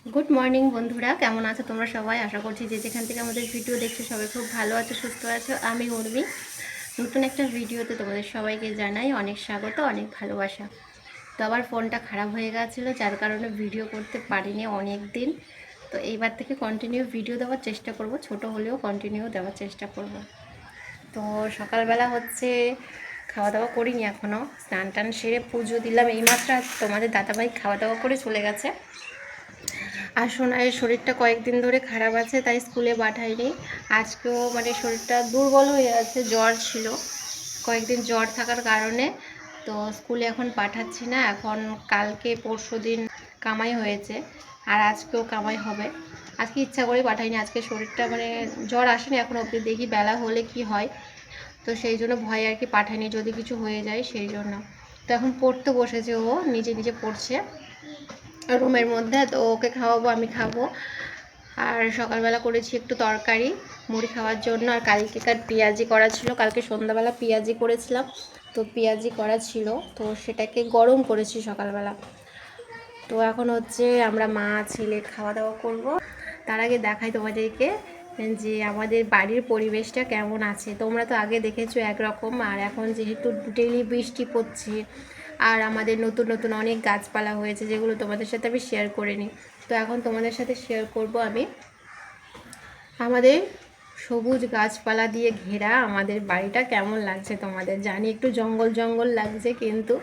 Good morning বন্ধুরা, কেমন আছো তোমরা সবাই? আশা করছি যে যেখান থেকে আমাদের ভিডিও দেখছো সবাই খুব ভালো আছো, সুস্থ আছো। আমি উর্মি, নতুন একটা ভিডিওতে তোমাদের সবাইকে জানাই অনেক স্বাগত, অনেক ভালোবাসা। তো আবার ফোনটা খারাপ হয়ে গেছিলো, যার কারণে ভিডিও করতে পারিনি অনেক দিন। তো এইবার থেকে কন্টিনিউ ভিডিও দেওয়ার চেষ্টা করব, ছোট হলেও কন্টিনিউ দেওয়ার চেষ্টা করব। তো সকালবেলা হচ্ছে খাওয়া দাওয়া করিনি এখনও, স্নান টান সেরে পুজো দিলাম এইমাত্র। তোমাদের দাদাভাই খাওয়া দাওয়া করে চলে গেছে। আর সোনাইয়ের শরীরটা কয়েকদিন ধরে খারাপ আছে, তাই স্কুলে পাঠাইনি। আজকেও শরীরটা দুর্বল হয়ে আছে, জ্বর ছিল কয়েকদিন, জ্বর থাকার কারণে তো স্কুলে এখন পাঠাচ্ছি না। এখন কালকে পরশু দিন কামাই হয়েছে, আর আজকেও কামাই হবে। আজকে ইচ্ছা করে পাঠাইনি, আজকে শরীরটা জ্বর আসেনি এখন অবধি, দেখি বেলা হলে কি হয়। তো সেই জন্য ভয় আর কি পাঠাইনি, যদি কিছু হয়ে যায় সেই জন্য। তো এখন পড়তে বসেছে, ও নিজে নিজে পড়ছে রুমের মধ্যে। তো ওকে খাওয়াবো, আমি খাবো। আর সকালবেলা করেছি একটু তরকারি মুড়ি খাওয়ার জন্য। আর কালকেকার পেঁয়াজি করা ছিল, কালকে সন্ধ্যাবেলা পেঁয়াজি করেছিলাম, তো পেঁয়াজি করা ছিল, তো সেটাকে গরম করেছি সকালবেলা। তো এখন হচ্ছে আমরা মা ছেলে খাওয়া দাওয়া করব। তার আগে দেখাই তোমাদেরকে যে আমাদের বাড়ির পরিবেশটা কেমন আছে। তোমরা তো আগে দেখেছো একরকম, আর এখন যেহেতু ডেইলি বৃষ্টি পড়ছে আর আমাদের নতুন নতুন অনেক গাছপালা হয়েছে, যেগুলো তোমাদের সাথে আমি শেয়ার করে নিই। তো এখন তোমাদের সাথে শেয়ার করব আমি আমাদের সবুজ গাছপালা দিয়ে ঘেরা আমাদের বাড়িটা কেমন লাগছে তোমাদের। জানি একটু জঙ্গল জঙ্গল লাগছে, কিন্তু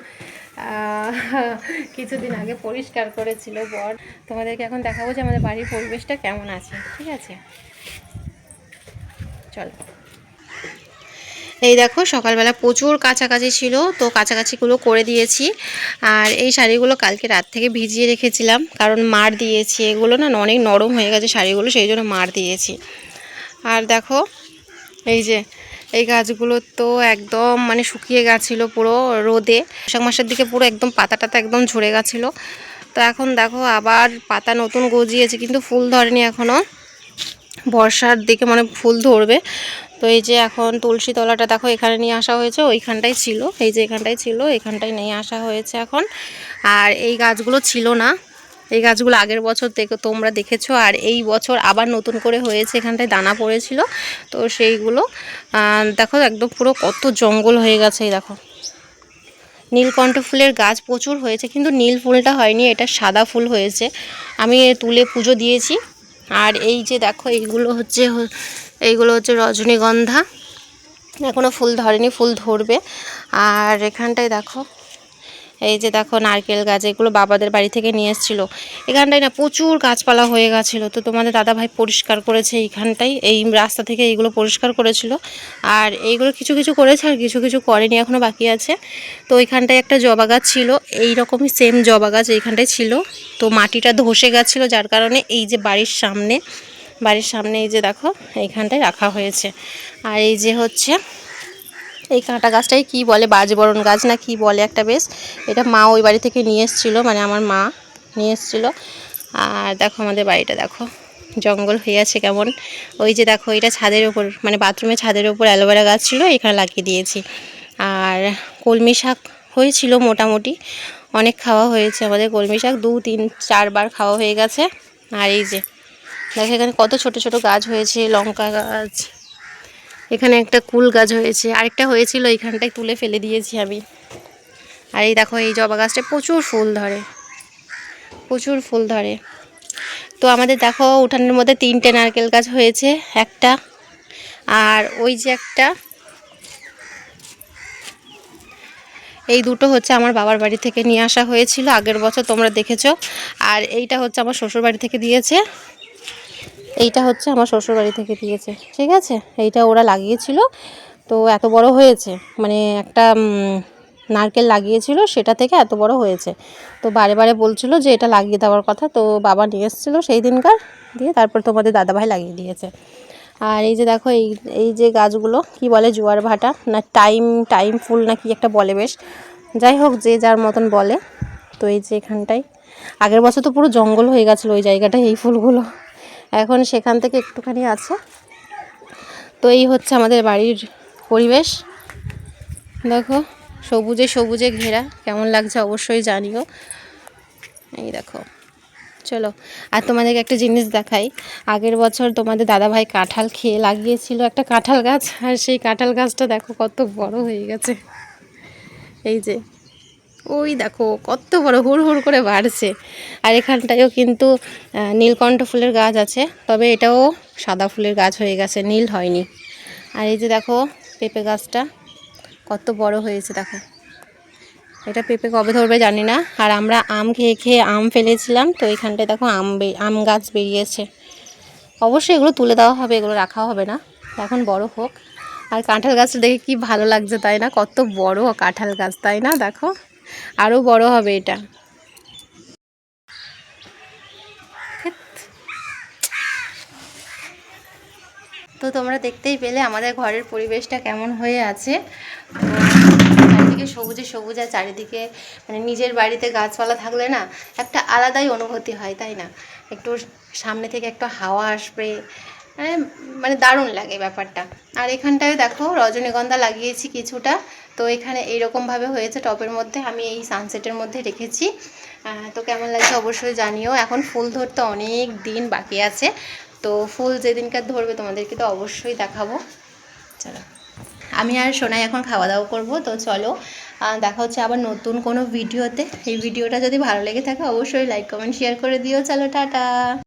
কিছুদিন আগে পরিষ্কার করেছিল বর। তোমাদেরকে এখন দেখাবো যে আমাদের বাড়ির পরিবেশটা কেমন আছে, ঠিক আছে? চলো। এই দেখো, সকালবেলা প্রচুর কাছাকাছি ছিল, তো কাছাকাছিগুলো করে দিয়েছি। আর এই শাড়িগুলো কালকে রাত থেকে ভিজিয়ে রেখেছিলাম, কারণ মার দিয়েছি। এগুলো না অনেক নরম হয়ে গেছে শাড়িগুলো, সেই জন্য মার দিয়েছি। আর দেখো এই যে এই গাছগুলো তো একদম শুকিয়ে গেছিলো পুরো রোদে, বৈশাখ মাসের দিকে পুরো একদম পাতা টাতা একদম ঝরে গেছিলো। তো এখন দেখো আবার পাতা নতুন গজিয়েছে, কিন্তু ফুল ধরেনি এখনও। বর্ষার দিকে ফুল ধরবে। তো এই যে এখন তুলসী তলাটা দেখো এখানে নিয়ে আসা হয়েছে, ওইখানটাই ছিল, এই যে এখানটাই ছিল, এখানটায় নিয়ে আসা হয়েছে এখন। আর এই গাছগুলো ছিল না, এই গাছগুলো আগের বছর তোমরা দেখেছো, আর এই বছর আবার নতুন করে হয়েছে, এখানটায় দানা পড়েছিল। তো সেইগুলো দেখো একদম পুরো কত জঙ্গল হয়ে গেছে। এই দেখো নীলকণ্ঠ ফুলের গাছ প্রচুর হয়েছে, কিন্তু নীল ফুলটা হয়নি, এটা সাদা ফুল হয়েছে। আমি তুলে পুজো দিয়েছি। আর এই যে দেখো এইগুলো হচ্ছে রজনীগন্ধা, এখনও ফুল ধরেনি, ফুল ধরবে। আর এখানটায় দেখো এই যে দেখো নারকেল গাছ, এগুলো বাবাদের বাড়ি থেকে নিয়ে এসেছিলো। এখানটায় না প্রচুর গাছপালা হয়ে গেছিলো, তো তোমাদের দাদাভাই পরিষ্কার করেছে এইখানটাই, এই রাস্তা থেকে এইগুলো পরিষ্কার করেছিল। আর এইগুলো কিছু কিছু করেছে, আর কিছু কিছু করেনি, এখনও বাকি আছে। তো ওইখানটায় একটা জবা গাছ ছিল, এই রকমই সেম জবা গাছ এইখানটায় ছিল। তো মাটিটা ধসে গেছিলো, যার কারণে এই যে বাড়ির সামনে এই যে দেখো এইখানটায় রাখা হয়েছে। আর এই যে হচ্ছে এই কাঁটা গাছটাই কি বলে, বাজবরণ গাছ না কি বলে একটা, বেশ এটা মা ওই বাড়ি থেকে নিয়ে এসেছিলো, আমার মা নিয়ে এসেছিলো। আর দেখো আমাদের বাড়িটা দেখো জঙ্গল হয়ে আছে কেমন। ওই যে দেখো এটা ছাদের ওপর, বাথরুমের ছাদের ওপর অ্যালোভেরা গাছ ছিল, এখানে লাগিয়ে দিয়েছি। আর কলমি শাক হয়েছিল মোটামুটি, অনেক খাওয়া হয়েছে আমাদের কলমি শাক, 2-3-4 বার খাওয়া হয়ে গেছে। আর এই যে দেখো এখানে কত ছোট ছোট গাছ হয়েছে, লঙ্কা গাছ, এখানে একটা কুল গাছ হয়েছে, আরেকটা হয়েছিল এইখানটায় তুলে ফেলে দিয়েছি আমি। আর এই দেখো এই জবা গাছটা প্রচুর ফুল ধরে। তো আমাদের দেখো উঠানের মধ্যে 3টে নারকেল গাছ হয়েছে, একটা, আর ওই যে একটা, এই দুটো হচ্ছে আমার বাবার বাড়ি থেকে নিয়ে আসা হয়েছিল আগের বছর, তোমরা দেখেছো। আর এইটা হচ্ছে আমার শ্বশুর বাড়ি থেকে দিয়েছে, এইটা হচ্ছে আমার শ্বশুর বাড়ি থেকে দিয়েছে, ঠিক আছে। এইটা ওরা লাগিয়েছিল, তো এত বড় হয়েছে, একটা নারকেল লাগিয়েছিল, সেটা থেকে এত বড় হয়েছে। তো বারে বারে বলছিল যে এটা লাগিয়ে দেওয়ার কথা, তো বাবা নিয়ে এসেছিলো সেই দিনকার, দিয়ে তারপর তোমাদের দাদাভাই লাগিয়ে দিয়েছে। আর এই যে দেখো এই যে গাছগুলো কি বলে, জোয়ার ভাটা না টাইম ফুল না কি একটা বলে, বেশ যাই হোক যে যার মতন বলে। তো এই যে এখানটায় আগের বছর তো পুরো জঙ্গল হয়ে গেছিলো ওই জায়গাটায়, এই ফুলগুলো এখন সেখান থেকে একটুখানি আছে। তো এই হচ্ছে আমাদের বাড়ির পরিবেশ, দেখো সবুজে সবুজে ঘেরা, কেমন লাগছে অবশ্যই জানিও। এই দেখো চলো, আর তোমাদেরকে একটা জিনিস দেখাই। আগের বছর তোমাদের দাদাভাই কাঁঠাল খেয়ে লাগিয়েছিল একটা কাঁঠাল গাছ, আর সেই কাঁঠাল গাছটা দেখো কত বড় হয়ে গেছে। এই যে ওই দেখো কত বড় হুড় হুড় করে বাড়ছে। আর এখানটায়ও কিন্তু নীলকণ্ঠ ফুলের গাছ আছে, তবে এটাও সাদা ফুলের গাছ হয়ে গেছে, নীল হয়নি। আর এই যে দেখো পেঁপে গাছটা কত বড় হয়েছে দেখো। এটা পেঁপে কবে ধরবে জানি না। আর আমরা আম খেয়ে খেয়ে আম ফেলেছিলাম, তো এখানটায় দেখো আম গাছ বেরিয়েছে। অবশ্যই এগুলো তুলে দেওয়া হবে, এগুলো রাখা হবে না, এখন বড় হোক। আর কাঁঠাল গাছটা দেখে কি ভালো লাগছে তাই না, কত বড় কাঁঠাল গাছ তাই না, দেখো আরও বড় হবে এটা। তো তোমরা দেখতেই পেলে আমাদের ঘরের পরিবেশটা কেমন হয়ে আছে। চারিদিকে সবুজে সবুজ, আর চারিদিকে মানে নিজের বাড়িতে গাছপালা থাকলে না একটা আলাদাই অনুভূতি হয় তাই না। একটু সামনে থেকে একটু হাওয়া আসবে, মানে দারুণ লাগে ব্যাপারটা। আর এখানটায় দেখো রজনীগন্ধা লাগিয়েছি কিছুটা, তো এখানে এইরকমভাবে হয়েছে টবের মধ্যে, আমি এই সানসেটের মধ্যে রেখেছি। তো কেমন লাগছে অবশ্যই জানিও। এখন ফুল ধরতে অনেক দিন বাকি আছে, তো ফুল যেদিনকার ধরবে তোমাদেরকে তো অবশ্যই দেখাবো। চলো, আমি আর সোনাই এখন খাওয়া দাওয়া করবো, তো চলো দেখা হচ্ছে আবার নতুন কোনো ভিডিওতে। এই ভিডিওটা যদি ভালো লেগে থাকে অবশ্যই লাইক কমেন্ট শেয়ার করে দিও। চলো টাটা।